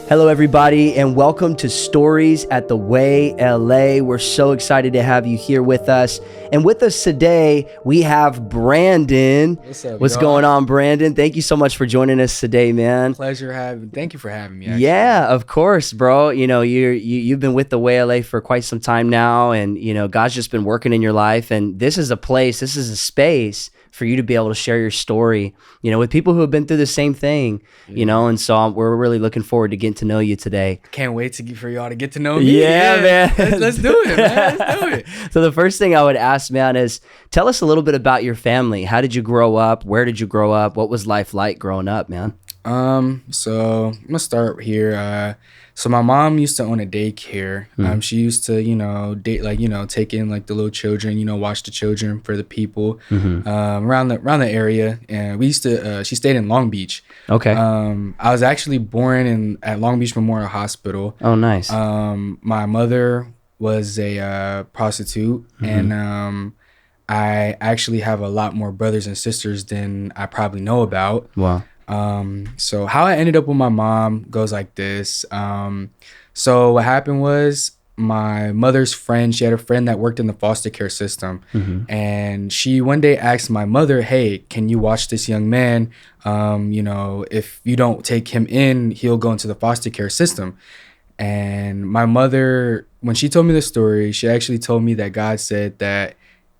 Hello, everybody, and welcome to Stories at the Way LA. We're so excited to have you here with us. And with us today, we have Brandon. What's up, What's going on, Brandon? Thank you so much for joining us today, man. Thank you for having me, actually. Yeah, of course, bro. You know, you've been with the Way LA for quite some time now, and, you know, God's just been working in your life. And this is a space for you to be able to share your story, you know, with people who have been through the same thing, you know, and so we're really looking forward to getting to know you today. Can't wait for y'all to get to know me. Yeah, man. Let's do it, man. Let's do it. So the first thing I would ask, man, is tell us a little bit about your family. How did you grow up? Where did you grow up? What was life like growing up, man? So I'm gonna start here. So my mom used to own a daycare. She used to, take in like the little children, watch the children for the people around the area. And we used to. She stayed in Long Beach. Okay. I was actually born at Long Beach Memorial Hospital. Oh, nice. My mother was a prostitute, and I actually have a lot more brothers and sisters than I probably know about. Wow. So how I ended up with my mom goes like this. So what happened was my mother's friend, she had a friend that worked in the foster care system. And she one day asked my mother, hey, can you watch this young man? If you don't take him in, he'll go into the foster care system. And my mother, when she told me the story, she actually told me that God said that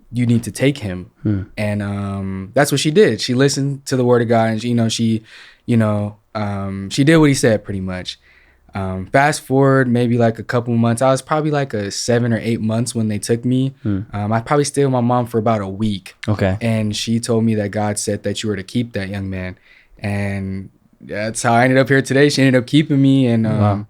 you need to take him. And that's what she did. She listened to the word of God, and she did what he said pretty much. Fast forward maybe like a couple months. I was probably like 7 or 8 months when they took me. I probably stayed with my mom for about a week. Okay. And she told me that God said that you were to keep that young man. And that's how I ended up here today. She ended up keeping me, and wow.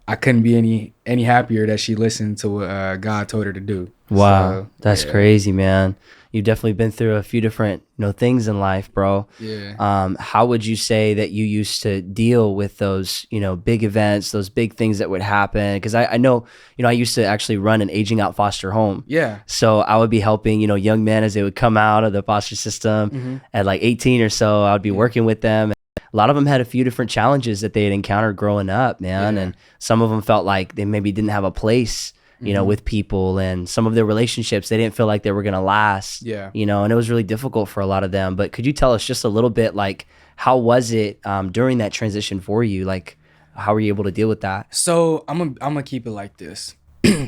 I couldn't be any happier that she listened to what God told her to do. Wow, so, that's crazy, man. You've definitely been through a few different, things in life, bro. Yeah. How would you say that you used to deal with those, big events, those big things that would happen? Because I know, I used to actually run an aging out foster home. Yeah. So I would be helping, young men as they would come out of the foster system at like 18 or so. I would be working with them. A lot of them had a few different challenges that they had encountered growing up, man. And some of them felt like they maybe didn't have a place, with people, and some of their relationships, they didn't feel like they were going to last, and it was really difficult for a lot of them. But could you tell us just a little bit, like, how was it during that transition for you? Like, how were you able to deal with that? So I'm gonna keep it like this.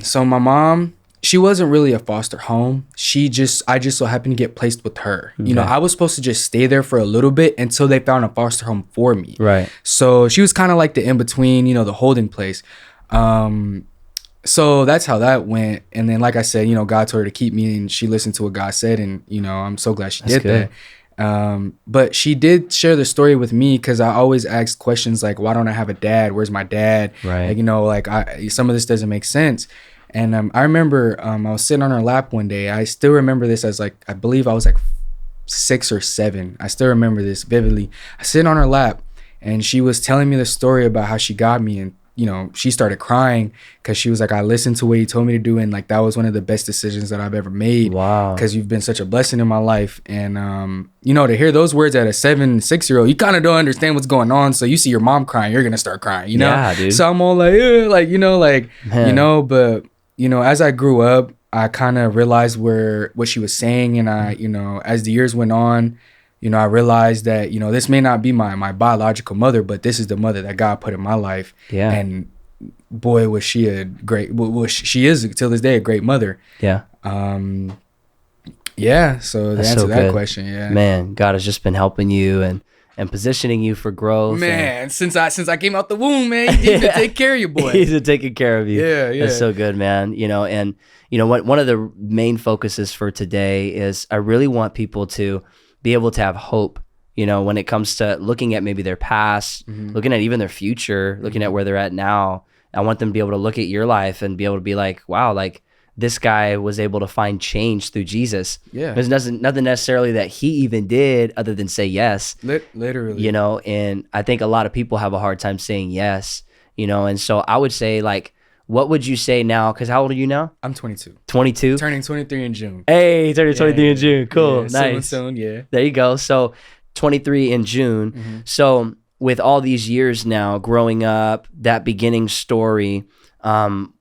So my mom, she wasn't really a foster home. I just so happened to get placed with her. Okay. I was supposed to just stay there for a little bit until they found a foster home for me. Right. So she was kind of like the in-between, the holding place. So that's how that went. And then, like I said, God told her to keep me, and she listened to what God said. And, I'm so glad she did that. But she did share the story with me, because I always asked questions like, why don't I have a dad? Where's my dad? Right. Like, some of this doesn't make sense. And I remember I was sitting on her lap one day. I still remember this as I believe I was like 6 or 7. I still remember this vividly. I sit on her lap, and she was telling me the story about how she got me, and she started crying because she was like, I listened to what you told me to do, and like that was one of the best decisions that I've ever made. Wow. Because you've been such a blessing in my life. And to hear those words at a 6-year-old, you kind of don't understand what's going on. So you see your mom crying, you're gonna start crying, Yeah, dude. So I'm all like, but as I grew up, I kind of realized what she was saying, and I, as the years went on, I realized that, this may not be my biological mother, but this is the mother that God put in my life. Yeah. And boy, was she she is till this day a great mother. Yeah. Yeah. So to answer that question, yeah. Man, God has just been helping you and positioning you for growth. Man, since I came out the womb, man, he's to take care of you, boy. He's taking care of you. Yeah. That's so good, man. And one of the main focuses for today is I really want people to be able to have hope, when it comes to looking at maybe their past, looking at even their future, looking at where they're at now. I want them to be able to look at your life and be able to be like, wow, like this guy was able to find change through Jesus. Yeah. There's nothing necessarily that he even did other than say yes. Literally. And I think a lot of people have a hard time saying yes, and so I would say, like, what would you say now? Because how old are you now? I'm 22. 22? Turning 23 in June. Hey, turning 23 in June. Cool. Yeah, nice. Soon, yeah. There you go. So 23 in June. So with all these years now growing up, that beginning story,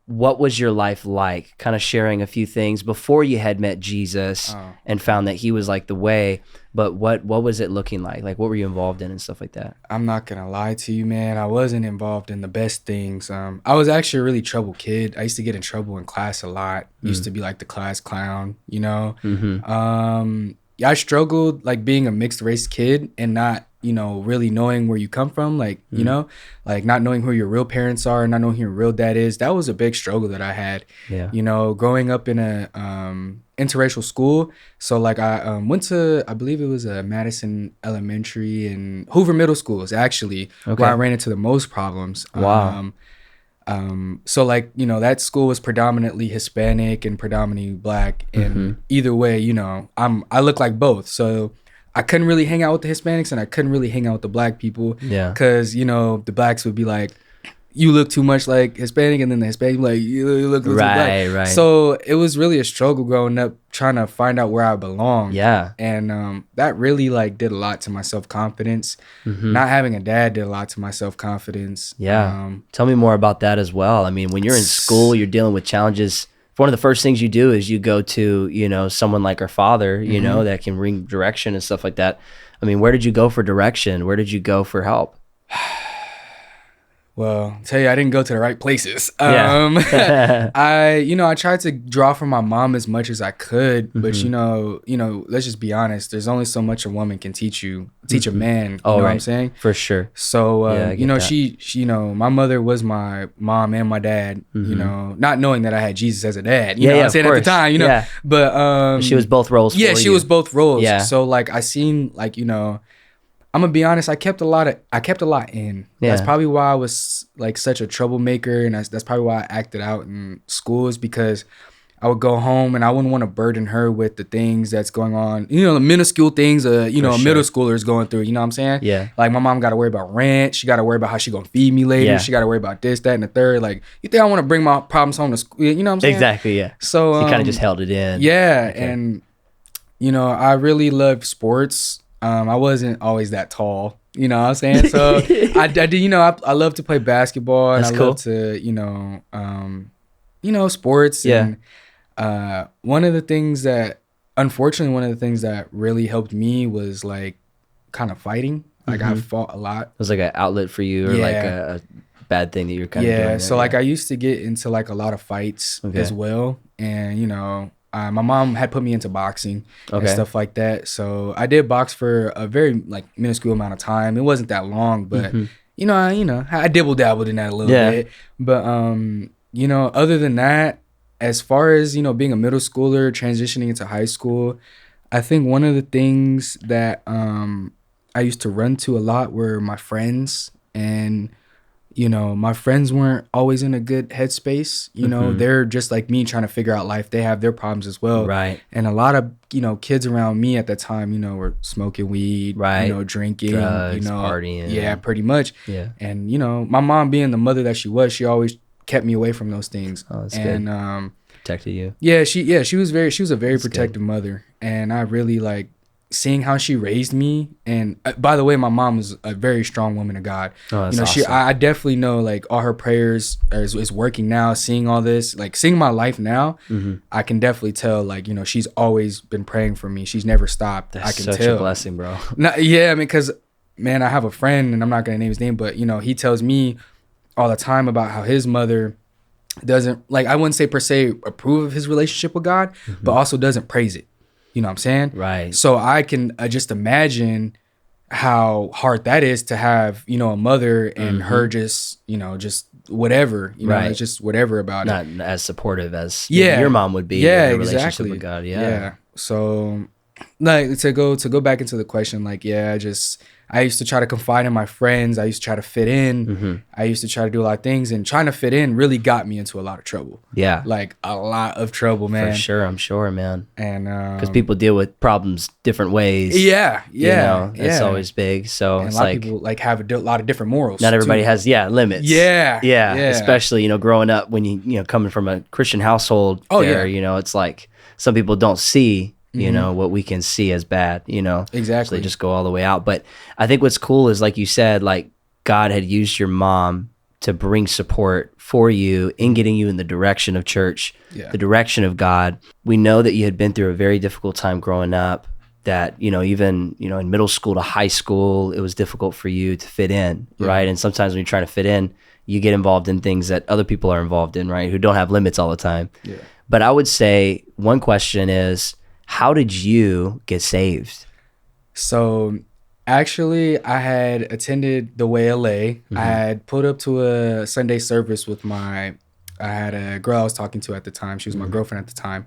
what was your life like? Kind of sharing a few things before you had met Jesus and found that he was like the way, but what was it looking like? Like, what were you involved in and stuff like that? I'm not gonna lie to you, man. I wasn't involved in the best things. I was actually a really trouble kid. I used to get in trouble in class a lot. Used to be like the class clown, you know. Yeah, I struggled like being a mixed race kid and not, you know, really knowing where you come from, like, you know, like not knowing who your real parents are, not knowing who your real dad is. That was a big struggle that I had. Yeah. You know, growing up in a interracial school. So like I went to, I believe it was a Madison Elementary and Hoover Middle Schools actually, where I ran into the most problems. Wow. So like, you know, that school was predominantly Hispanic and predominantly Black, and either way, you know, I look like both. So I couldn't really hang out with the Hispanics and I couldn't really hang out with the Black people. Yeah. Cause, you know, the Blacks would be like, you look too much like Hispanic, and then the Hispanic like, you look too Black. Right. So it was really a struggle growing up trying to find out where I belong. Yeah. And that really like did a lot to my self-confidence. Not having a dad did a lot to my self-confidence. Yeah. Tell me more about that as well. I mean, when you're in school, you're dealing with challenges. One of the first things you do is you go to, you know, someone like our father, you know, that can bring direction and stuff like that. I mean, where did you go for direction? Where did you go for help? Well, I'll tell you, I didn't go to the right places. Yeah. I tried to draw from my mom as much as I could, but you know, let's just be honest. There's only so much a woman can teach a man. You know what I'm saying? For sure. So, you know, she, you know, my mother was my mom and my dad, you know, not knowing that I had Jesus as a dad, you know what I'm saying, at the time, you know, but, she was both roles. Yeah, for she you. was both roles. Yeah. So like, I seen like, you know, I'm gonna be honest, I kept a lot in. Yeah. That's probably why I was like such a troublemaker, and that's probably why I acted out in schools, because I would go home and I wouldn't want to burden her with the things that's going on, you know, the minuscule things you know, a middle schooler is going through, you know what I'm saying? Yeah. Like my mom got to worry about rent, she got to worry about how she gonna feed me later, Yeah. she got to worry about this, that, and the third. Like, you think I want to bring my problems home to school, you know what I'm saying? Exactly, yeah. So you kind of just held it in. Yeah, Okay. and you know, I really loved sports. I wasn't always that tall, you know what I'm saying? So I did, you know, I love to play basketball, and That's I cool. love to, you know, sports. Yeah. And one of the things that really helped me was like kind of fighting. Like I fought a lot. It was like an outlet for you, or like a bad thing that you're kind of doing. Yeah, so like I used to get into like a lot of fights as well, and you know, my mom had put me into boxing and stuff like that. So I did box for a very like minuscule amount of time. It wasn't that long, but you know, I dibble dabbled in that a little bit. But you know, other than that, as far as, you know, being a middle schooler transitioning into high school, I think one of the things that I used to run to a lot were my friends. And you know, my friends weren't always in a good headspace. You know, they're just like me trying to figure out life. They have their problems as well. Right. And a lot of, you know, kids around me at that time, you know, were smoking weed, you know, drinking, drugs, you know, partying. Yeah, pretty much. Yeah. And, you know, my mom being the mother that she was, she always kept me away from those things. Oh, that's and, good. Protected you. Yeah, she was a very protective mother. And I really like seeing how she raised me. And by the way, my mom was a very strong woman of God. Oh, that's you know, awesome. I definitely know like all her prayers is working now. Seeing all this, like seeing my life now, I can definitely tell like, you know, she's always been praying for me. She's never stopped. That's I can such tell. a blessing, bro. Yeah, I mean, because man, I have a friend, and I'm not gonna name his name, but you know, he tells me all the time about how his mother doesn't, like, I wouldn't say per se approve of his relationship with God, but also doesn't praise it. You know what I'm saying? Right. So I can just imagine how hard that is to have, you know, a mother and her just, you know, just whatever, you know, it's just whatever about it. Not as supportive as maybe your mom would be. Yeah, in a relationship exactly. with God. Yeah. So like to go back into the question, like, I used to try to confide in my friends. I used to try to fit in. I used to try to do a lot of things, and trying to fit in really got me into a lot of trouble. Yeah. Like a lot of trouble, man. For sure. I'm sure, man. And because people deal with problems different ways. Yeah. You know, it's always big. So and it's a lot like of people like have a lot of different morals. not everybody too. has limits. Yeah. Especially, you know, growing up when you know, coming from a Christian household you know, it's like some people don't see, you know, what we can see as bad, you know. Exactly. So they just go all the way out. But I think what's cool is, like you said, like God had used your mom to bring support for you in getting you in the direction of church, the direction of God. We know that you had been through a very difficult time growing up, that, even, in middle school to high school, it was difficult for you to fit in, right? And sometimes when you're trying to fit in, you get involved in things that other people are involved in, right? Who don't have limits all the time. Yeah. But I would say one question is, how did you get saved? So actually, I had attended the Way LA. I had pulled up to a Sunday service with I had a girl I was talking to at the time. She was my girlfriend at the time.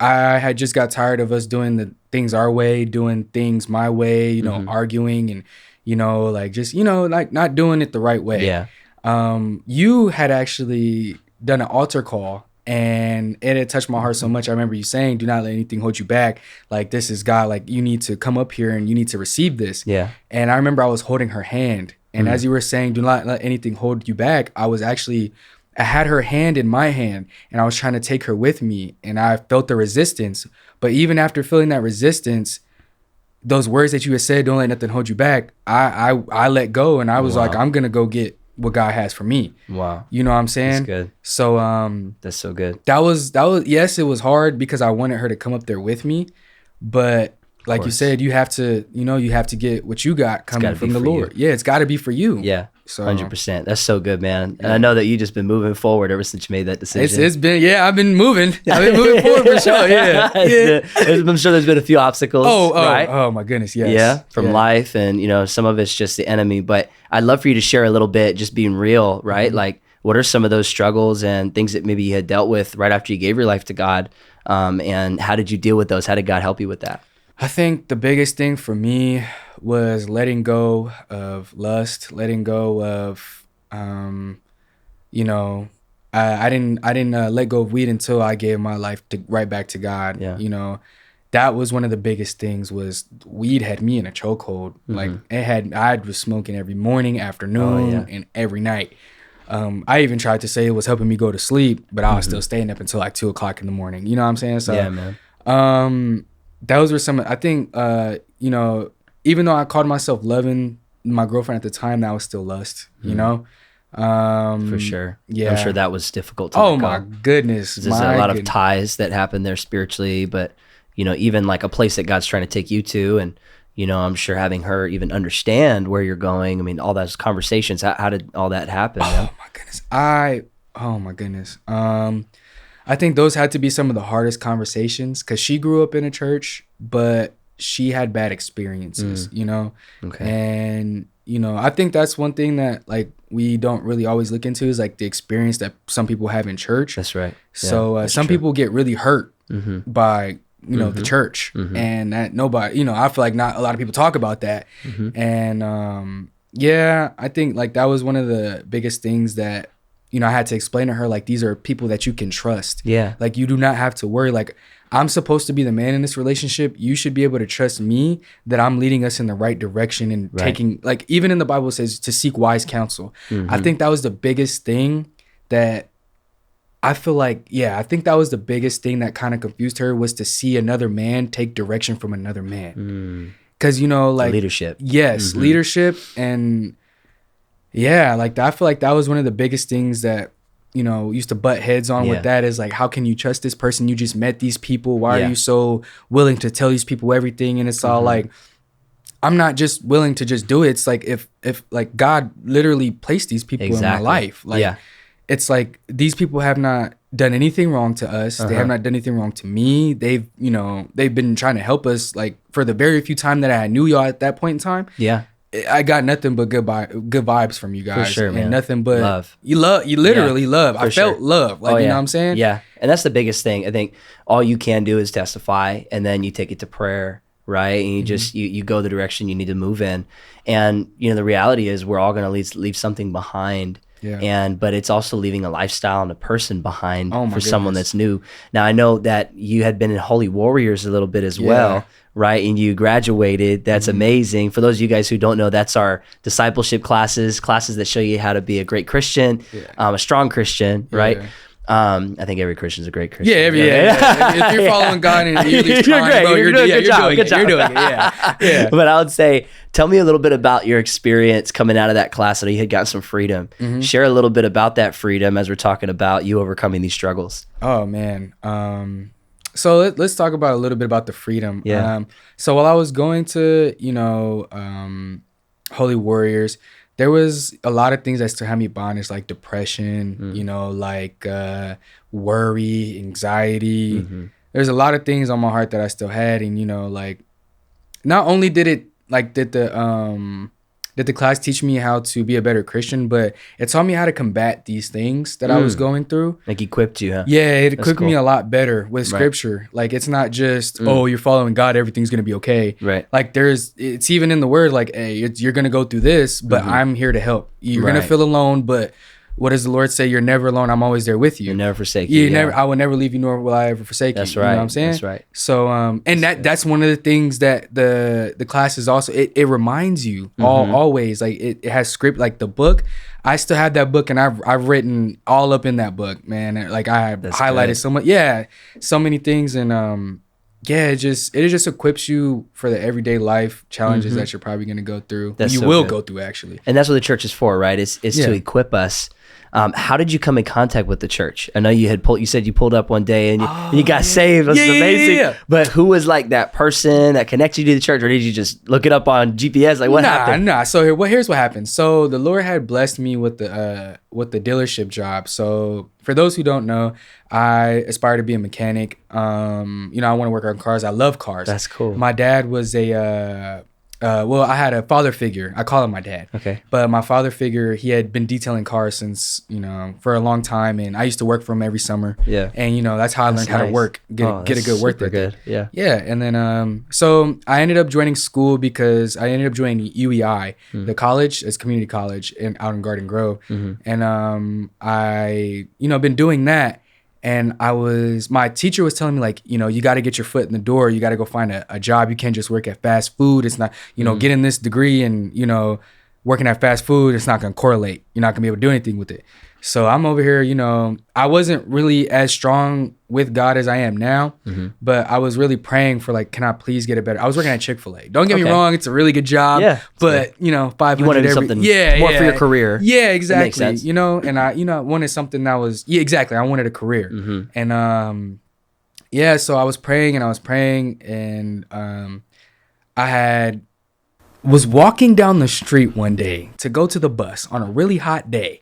I had just got tired of us doing the things our way, doing things my way, arguing and, like not doing it the right way. Yeah. You had actually done an altar call, and it had touched my heart so much. I remember you saying, do not let anything hold you back. Like, this is God. Like, you need to come up here and you need to receive this. Yeah. And I remember I was holding her hand. And as you were saying, do not let anything hold you back, I had her hand in my hand, and I was trying to take her with me, and I felt the resistance. But even after feeling that resistance, those words that you had said, don't let nothing hold you back, I let go, and I was like, I'm going to go get what God has for me. Wow. You know what I'm saying? That's good. So that's so good. That was yes, it was hard because I wanted her to come up there with me, but like you said, you have to get what you got coming from the Lord. Yeah, it's got to be for you. Yeah. So 100%. That's so good, man. And I know that you just been moving forward ever since you made that decision. It's been, I've been moving. Forward for sure. Yeah. I'm sure there's been a few obstacles. Right? Oh my goodness. Yes. Yeah. From life, and some of it's just the enemy. But I'd love for you to share a little bit, just being real, right? Mm-hmm. Like, what are some of those struggles and things that maybe you had dealt with right after you gave your life to God? And how did you deal with those? How did God help you with that? I think the biggest thing for me was letting go of lust, letting go of, I didn't let go of weed until I gave my life right back to God. Yeah. That was one of the biggest things. Was weed had me in a chokehold. Mm-hmm. Like I was smoking every morning, afternoon, and every night. I even tried to say it was helping me go to sleep, but I was still staying up until like 2:00 in the morning. You know what I'm saying? So, yeah, man. Those were some, I think, even though I called myself loving my girlfriend at the time, that was still lust, For sure. Yeah. I'm sure that was difficult to let go. My goodness. There's a lot of ties that happen there spiritually, but, even like a place that God's trying to take you to, and, I'm sure having her even understand where you're going. I mean, all those conversations, how did all that happen? Oh my goodness. I think those had to be some of the hardest conversations, because she grew up in a church, but she had bad experiences, Okay. And, I think that's one thing that like we don't really always look into, is like the experience that some people have in church. That's right. Yeah, so some people get really hurt by, the church, and that nobody, I feel like not a lot of people talk about that. And I think like that was one of the biggest things that, I had to explain to her, like, these are people that you can trust. Yeah. Like, you do not have to worry. Like, I'm supposed to be the man in this relationship. You should be able to trust me that I'm leading us in the right direction and taking, like, even in the Bible it says to seek wise counsel. I think that was the biggest thing that I feel like, I think that was the biggest thing that kind of confused her, was to see another man take direction from another man. Because, like, leadership. Yes, leadership. And like I feel like that was one of the biggest things that, used to butt heads on with that, is like, how can you trust this person? You just met these people. Why are you so willing to tell these people everything? And it's all like, I'm not just willing to just do it. It's like, if like God literally placed these people in my life, like, it's like, these people have not done anything wrong to us. They have not done anything wrong to me. They've been trying to help us, like, for the very few time that I knew y'all at that point in time. Yeah. I got nothing but good vibes from you guys. For sure, man. And nothing but love. You literally love. I felt love. Like, you know what I'm saying? Yeah. And that's the biggest thing. I think all you can do is testify, and then you take it to prayer, right? And you just, you go the direction you need to move in. And, the reality is we're all going to leave something behind. Yeah. But it's also leaving a lifestyle and a person behind for someone that's new. Now, I know that you had been in Holy Warriors a little bit as well, right? And you graduated. That's amazing. For those of you guys who don't know, that's our discipleship classes that show you how to be a great Christian, a strong Christian, right? I think every Christian's a great Christian. If you're following God and you're trying, great. bro, You're doing a good job. You're doing it. Yeah. But I would say, tell me a little bit about your experience coming out of that class. I know you had gotten some freedom. Share a little bit about that freedom as we're talking about you overcoming these struggles. Oh man. So let's talk about a little bit about the freedom. Yeah. So while I was going to, Holy Warriors, there was a lot of things that still had me bondage, like depression, like worry, anxiety. There's a lot of things on my heart that I still had. And, like, not only did the class teach me how to be a better Christian, but it taught me how to combat these things that I was going through. Like equipped you, huh? Yeah, it equipped me a lot better with scripture. Like, it's not just, you're following God, everything's going to be okay. Right. Like, it's even in the word, like, hey, you're going to go through this, but I'm here to help. You're going to feel alone, but what does the Lord say? You're never alone. I'm always there with you. You'll never forsake you. I will never leave you, nor will I ever forsake That's you. right. You know what I'm saying? That's right. So, and that's one of the things that the class is also, it reminds you always, like it has script, like the book. I still have that book and I've written all up in that book, man. And like I have highlighted so much. Yeah. So many things. And, it just equips you for the everyday life challenges that you're probably going to go through. That's you will go through, actually. And that's what the church is for, right? Is to equip us. How did you come in contact with the church? I know you said you pulled up one day and you got saved. That's amazing. Yeah. But who was like that person that connected you to the church, or did you just look it up on GPS? Like what happened? So here's what happened. So the Lord had blessed me with the dealership job. So for those who don't know, I aspire to be a mechanic. I want to work on cars. I love cars. That's cool. My dad was I had a father figure. I call him my dad. Okay. But my father figure, he had been detailing cars since, for a long time. And I used to work for him every summer. Yeah. And, that's how I learned how to work, get a good work ethic. Good. Yeah. Yeah. And then, so I ended up joining school because I ended up joining UEI, the college, it's community college out in Garden Grove. And I, been doing that. And my teacher was telling me, like, you got to get your foot in the door. You got to go find a job. You can't just work at fast food. It's not, getting this degree and, working at fast food, it's not going to correlate. You're not going to be able to do anything with it. So I'm over here, I wasn't really as strong with God as I am now, but I was really praying for, like, can I please get it better? I was working at Chick-fil-A. Don't get me wrong. It's a really good job. Yeah. But, 500 you wanted something more for your career. Yeah, exactly. And I wanted something that was, exactly. I wanted a career. And, so I was praying and I was walking down the street one day to go to the bus on a really hot day.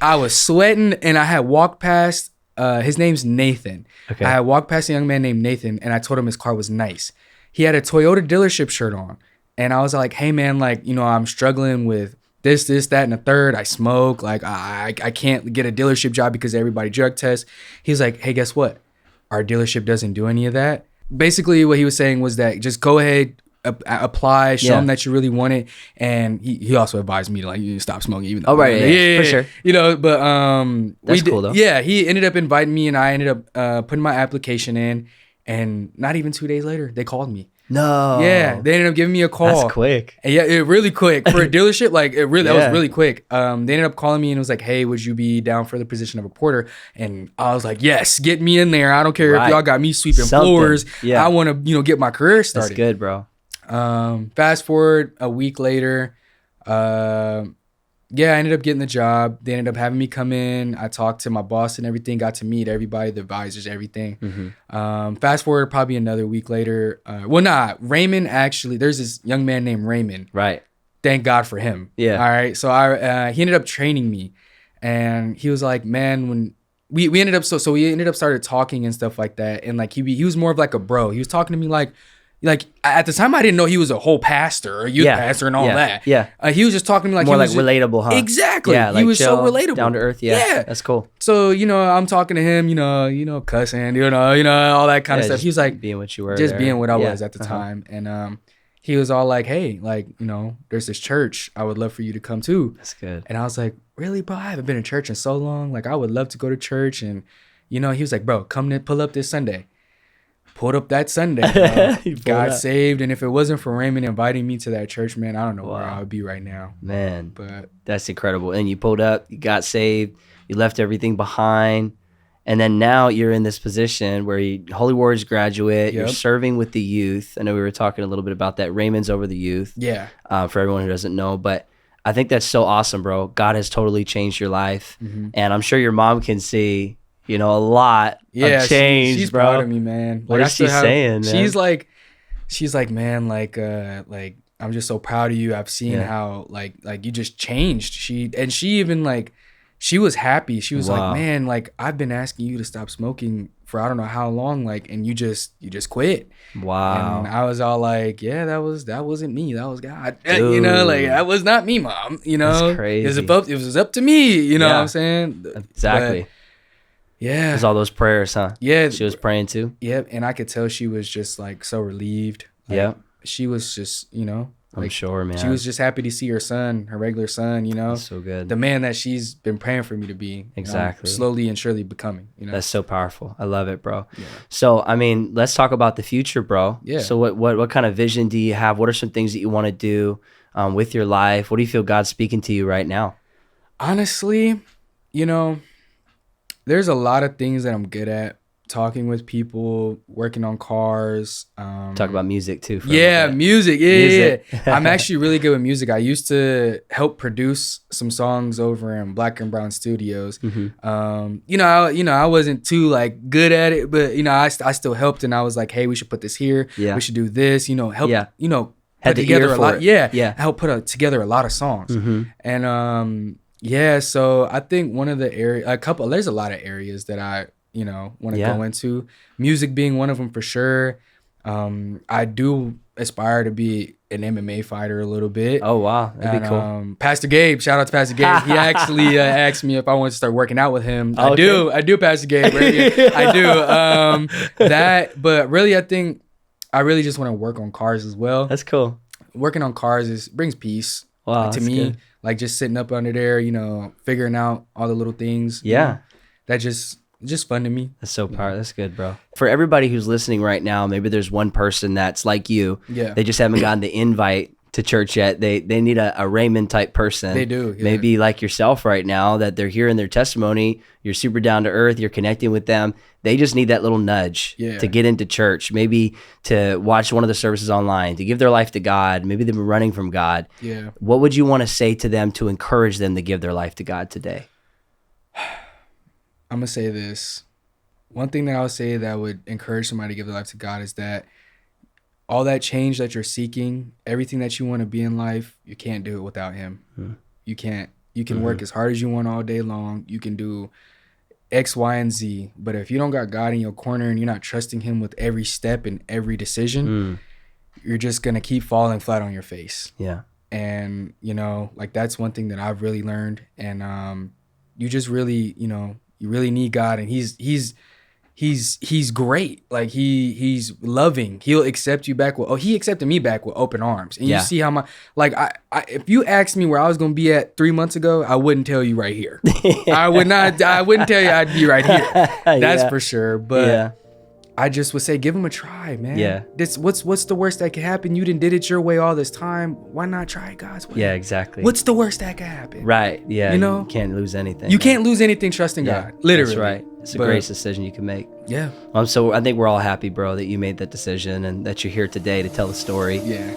I was sweating and I had walked past, his name's Nathan. Okay. I had walked past a young man named Nathan and I told him his car was nice. He had a Toyota dealership shirt on. And I was like, hey man, like, I'm struggling with this, that, and the third. I smoke. Like, I can't get a dealership job because everybody drug tests. He was like, hey, guess what? Our dealership doesn't do any of that. Basically what he was saying was that just go ahead, apply, show them that you really want it. And he also advised me to, like, you stop smoking even though for sure. But that's cool though. Yeah, he ended up inviting me and I ended up putting my application in, and not even 2 days later they called me. No. Yeah, they ended up giving me a call. That's quick. And yeah, it really quick for a dealership. Like that was really quick. They ended up calling me and it was like, hey, would you be down for the position of a porter? And I was like, yes, get me in there. I don't care if y'all got me sweeping floors. Yeah. I want to, get my career started. That's good, bro. Fast forward a week later, I ended up getting the job. They ended up having me come in. I talked to my boss and everything, got to meet everybody, the advisors, everything. Fast forward probably another week later. Raymond, actually, there's this young man named Raymond. Right. Thank God for him. Yeah. All right. So he ended up training me, and he was like, man, when we ended up, so we ended up started talking and stuff like that. And like, he was more of like a bro. He was talking to me like at the time I didn't know he was a whole pastor or youth pastor and all that. Yeah. He was just talking to me like more he like was relatable, huh? Exactly. Yeah, like he was chill, so relatable. Down to earth. Yeah. That's cool. So, I'm talking to him, cussing, all that kind of stuff. He was like being what you were. Just being what I was at the time. And he was all like, hey, like, there's this church. I would love for you to come to. That's good. And I was like, really, bro? I haven't been in church in so long. Like, I would love to go to church. And, he was like, bro, pull up this Sunday. Pulled up that Sunday. Got saved. And if it wasn't for Raymond inviting me to that church, man, I don't know where I would be right now. Man, but that's incredible. And you pulled up, you got saved, you left everything behind, And then now you're in this position where you Holy Wars graduate, you're Yep. serving with the youth. I know we were talking a little bit about that. Raymond's over the youth. Yeah. For everyone who doesn't know, but I think that's so awesome, bro. God has totally changed your life. And I'm sure your mom can see, a lot of change, she's bro. proud of me, man. What is she saying, man? She's like, man, like I'm just so proud of you. I've seen how like you just changed. She even like, she was happy. She was like, man, like I've been asking you to stop smoking for I don't know how long, like, and you just quit. Wow. And I was all like, yeah, that wasn't me. That was God. Like that was not me, Mom. That's crazy. It was up to me. You know what I'm saying? Exactly. But, yeah. It was all those prayers, huh? Yeah. She was praying too? Yep. And I could tell she was just like so relieved. Like, yep. She was just, I'm sure, man. She was just happy to see her son, her regular son, That's so good. the man that she's been praying for me to be. Exactly. Slowly and surely becoming, That's so powerful. I love it, bro. Yeah. So, I mean, let's talk about the future, bro. Yeah. So what kind of vision do you have? What are some things that you want to do with your life? What do you feel God's speaking to you right now? Honestly, there's a lot of things that I'm good at. Talking with people, working on cars. Talk about music too. Music. Yeah. I'm actually really good with music. I used to help produce some songs over in Black and Brown Studios. I wasn't too like good at it, but I still helped, and I was like, hey, we should put this here. Yeah. We should do this. Help. Yeah. Put together a lot. Yeah. Help put together a lot of songs. And so I think one of the there's a lot of areas that I want to go into, music being one of them for sure. I do aspire to be an MMA fighter a little bit. Oh wow, that'd be cool. Pastor Gabe, shout out to Pastor Gabe. He actually asked me if I wanted to start working out with him. Okay. I do, Pastor Gabe. Right? I do. But really, I think I really just want to work on cars as well. That's cool. Working on cars brings peace. Wow, to me. Good. Like just sitting up under there, figuring out all the little things. Yeah, that just fun to me. That's so powerful. That's good, bro. For everybody who's listening right now, maybe there's one person that's like you. Yeah. They just haven't gotten the invite to church yet. They need a Raymond type person. They do. Yeah. Maybe like yourself right now, that they're hearing their testimony. You're super down to earth. You're connecting with them. They just need that little nudge to get into church, maybe to watch one of the services online, to give their life to God. Maybe they've been running from God. Yeah. What would you want to say to them to encourage them to give their life to God today? I'm going to say this. One thing that I would say that would encourage somebody to give their life to God is that all that change that you're seeking, everything that you want to be in life, you can't do it without Him. You can't. You can work as hard as you want all day long. You can do X, Y, and Z. But if you don't got God in your corner and you're not trusting Him with every step and every decision, you're just going to keep falling flat on your face. Yeah. And, like that's one thing that I've really learned. And you just really, you really need God, and he's great. Like he's loving. He'll accept you back he accepted me back with open arms. And you see how I if you asked me where I was gonna be at 3 months ago, I wouldn't tell you right here. I wouldn't tell you I'd be right here. That's for sure. But I just would say, give them a try, man. Yeah. What's the worst that could happen? You did it your way all this time. Why not try God's way? Yeah, exactly. What's the worst that could happen? Right. Yeah. You can't lose anything. You can't lose anything trusting God. Literally. That's right. It's the greatest decision you can make. Yeah. So I think we're all happy, bro, that you made that decision and that you're here today to tell the story. Yeah.